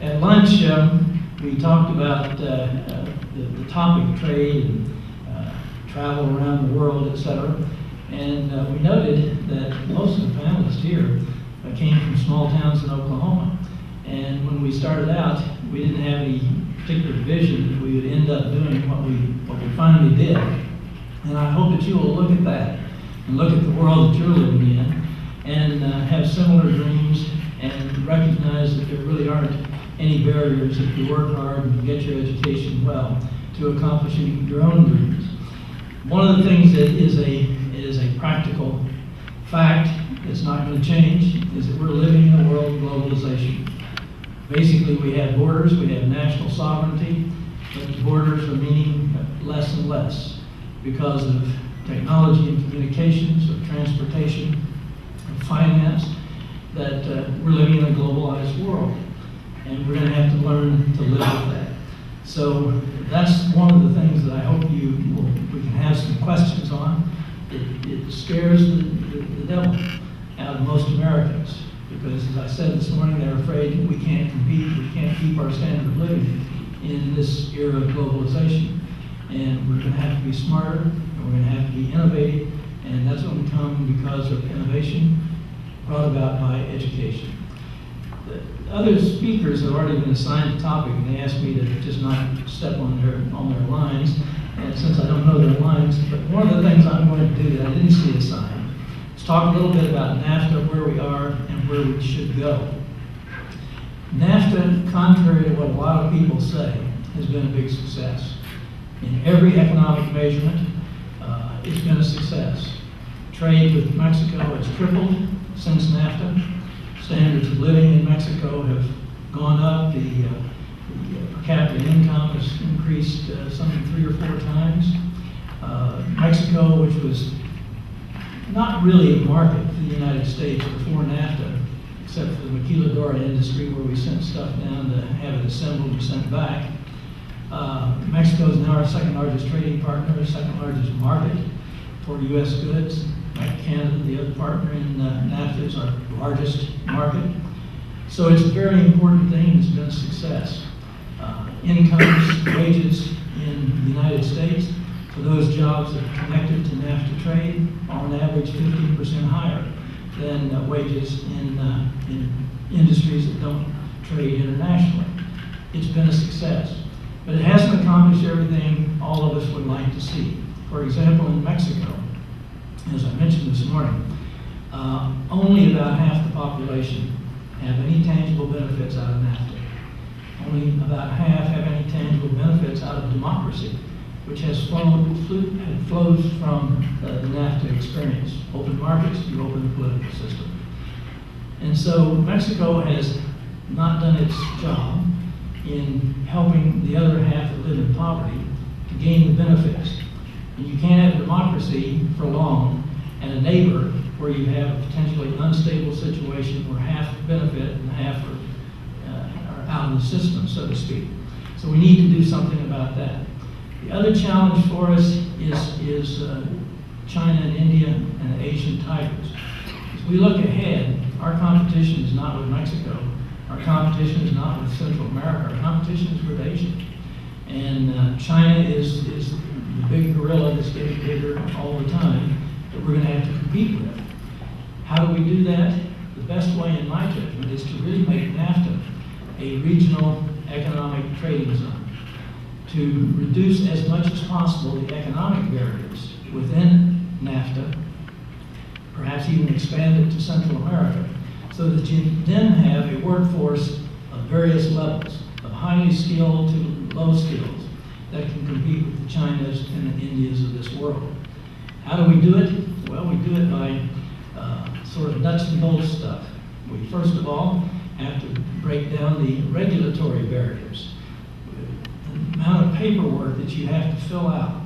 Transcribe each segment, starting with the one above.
At lunch, we talked about the topic trade and travel around the world, etc. And we noted that most of the panelists here came from small towns in Oklahoma. And when we started out, we didn't have any particular vision that we would end up doing what we finally did. And I hope that you will look at that and look at the world that you're living in and have similar dreams and recognize that there really aren't any barriers if you work hard and get your education well to accomplishing your own dreams. One of the things that is a practical fact that's not going to change is that we're living in a world of globalization. Basically, we have borders, we have national sovereignty, but the borders are meaning less and less because of technology and communications, of transportation, of finance, that we're living in a globalized world. And we're going to have to learn to live with that. So that's one of the things that I hope we can have some questions on. It scares the devil out of most Americans because, as I said this morning, they're afraid we can't compete, we can't keep our standard of living in this era of globalization. And we're going to have to be smarter, and we're going to have to be innovative, and that's going to come because of innovation brought about by education. The other speakers have already been assigned a topic, and they asked me to just not step on their lines. And since I don't know their lines, but one of the things I'm going to do that I didn't see assigned is talk a little bit about NAFTA, where we are and where we should go. NAFTA, contrary to what a lot of people say, has been a big success. In every economic measurement, it's been a success. Trade with Mexico has tripled since NAFTA. Standards of living in Mexico have gone up. The per capita income has increased something 3 or 4 times. Mexico, which was not really a market for the United States before NAFTA, except for the maquiladora industry where we sent stuff down to have it assembled and sent back. Mexico is now our second largest trading partner, second largest market for U.S. goods. Like Canada, the other partner in NAFTA, is our largest market. So it's a very important thing. It's been a success. Incomes, wages in the United States for those jobs that are connected to NAFTA trade are on average 15% higher than wages in industries that don't trade internationally. It's been a success. But it hasn't accomplished everything all of us would like to see. For example, in Mexico, as I mentioned this morning, only about half the population have any tangible benefits out of NAFTA. Only about half have any tangible benefits out of democracy, which has flows from the NAFTA experience. Open markets, you open the political system. And so Mexico has not done its job in helping the other half that live in poverty to gain the benefits. And you can't have democracy for long and a neighbor where you have a potentially unstable situation where half benefit and half are out of the system, so to speak. So we need to do something about that. The other challenge for us is China and India and the Asian tigers. As we look ahead, our competition is not with Mexico. Our competition is not with Central America. Our competition is with Asia. And China is the big gorilla that's getting bigger all the time that we're going to have to compete with. How do we do that? The best way, in my judgment, is to really make NAFTA a regional economic trading zone, to reduce as much as possible the economic barriers within NAFTA, perhaps even expand it to Central America, so that you then have a workforce of various levels, of highly skilled to low skills, that can compete with the Chinas and the Indias of this world. How do we do it? Well, we do it by sort of nuts and bolts stuff. We first of all have to break down the regulatory barriers. The amount of paperwork that you have to fill out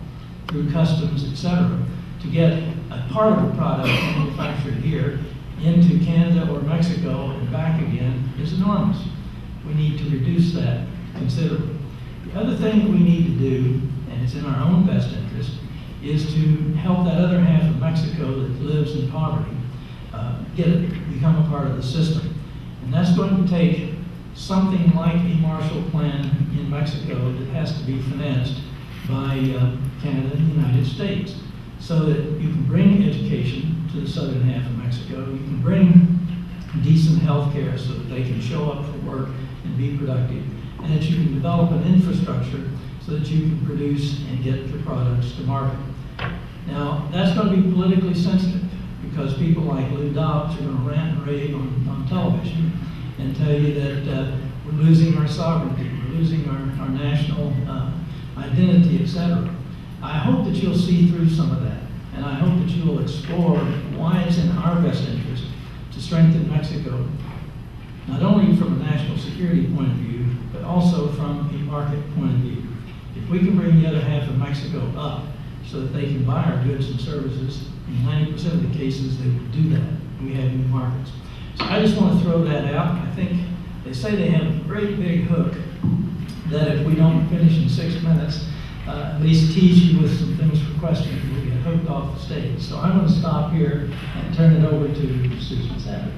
through customs, etc., to get a part of a product manufactured here into Canada or Mexico and back again is enormous. We need to reduce that considerably. The other thing that we need to do, and it's in our own best interest, is to help that other half of Mexico that lives in poverty become a part of the system. And that's going to take something like a Marshall Plan in Mexico that has to be financed by Canada and the United States, so that you can bring education to the southern half of Mexico, you can bring decent health care so that they can show up for work and be productive, and that you can develop an infrastructure so that you can produce and get your products to market. Now, that's going to be politically sensitive, because people like Lou Dobbs are going to rant and rave on television and tell you that we're losing our sovereignty, we're losing our national identity, etc. I hope that you'll see through some of that, and I hope that you will explore why it's in our best interest to strengthen Mexico, not only from a national security point of view, but also from a market point of view. If we can bring the other half of Mexico up so that they can buy our goods and services, in 90% of the cases they will do that, and we have new markets. So I just want to throw that out. I think they say they have a great big hook that if we don't finish in 6 minutes, at least tease you with some things for questions, we'll get hooked off the stage. So I'm going to stop here and turn it over to Susan Savage.